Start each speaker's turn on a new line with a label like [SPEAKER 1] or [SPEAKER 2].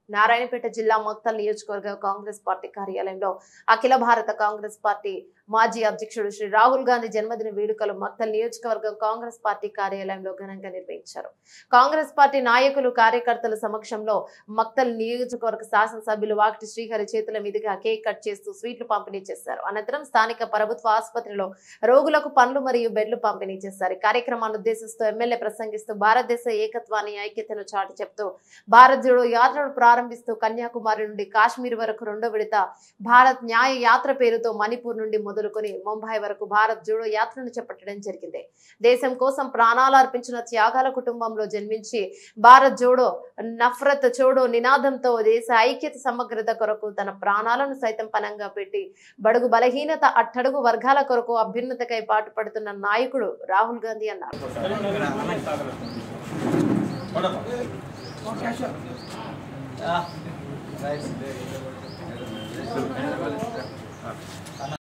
[SPEAKER 1] నారాయణపేట జిల్లా మక్తల్ నియోజకవర్గ కాంగ్రెస్ పార్టీ కార్యాలయంలో అఖిల భారత కాంగ్రెస్ పార్టీ మాజీ అధ్యక్షుడు శ్రీ రాహుల్ గాంధీ జన్మదిన వేడుకలు మక్తల్ నియోజకవర్గం కాంగ్రెస్ పార్టీ కార్యాలయంలో ఘనంగా నిర్వహించారు. కాంగ్రెస్ పార్టీ నాయకులు కార్యకర్తల సమక్షంలో మక్తల్ నియోజకవర్గ శాసనసభ్యులు వాకిటి శ్రీహరి చేతుల మీదుగా కేక్ కట్ చేస్తూ స్వీట్లు పంపిణీ చేశారు. అనంతరం స్థానిక ప్రభుత్వ ఆసుపత్రిలో రోగులకు పండ్లు మరియు బెడ్లు పంపిణీ చేశారు. కార్యక్రమాన్ని ఉద్దేశిస్తూ ఎమ్మెల్యే ప్రసంగిస్తూ భారతదేశ ఏకత్వాన్ని ఐక్యతను చాటి చెప్తూ భారత్ జోడో యాత్రను ప్రారంభిస్తూ కన్యాకుమారి నుండి కాశ్మీర్ వరకు రెండో విడత భారత్ న్యాయ యాత్ర పేరుతో మణిపూర్ నుండి మొదలుకొని ముంబై వరకు భారత్ జోడో యాత్రను చేపట్టడం జరిగింది. దేశం కోసం ప్రాణాలు అర్పించిన త్యాగాల కుటుంబంలో జన్మించి భారత్ జోడో నఫరత్ చోడో నినాదంతో దేశ ఐక్యత సమగ్రత కొరకు తన ప్రాణాలను సైతం పనంగా పెట్టి బడుగు బలహీనత అట్టడుగు వర్గాల కొరకు అభ్యున్నతకై పాటుపడుతున్న నాయకుడు రాహుల్ గాంధీ అన్నారు.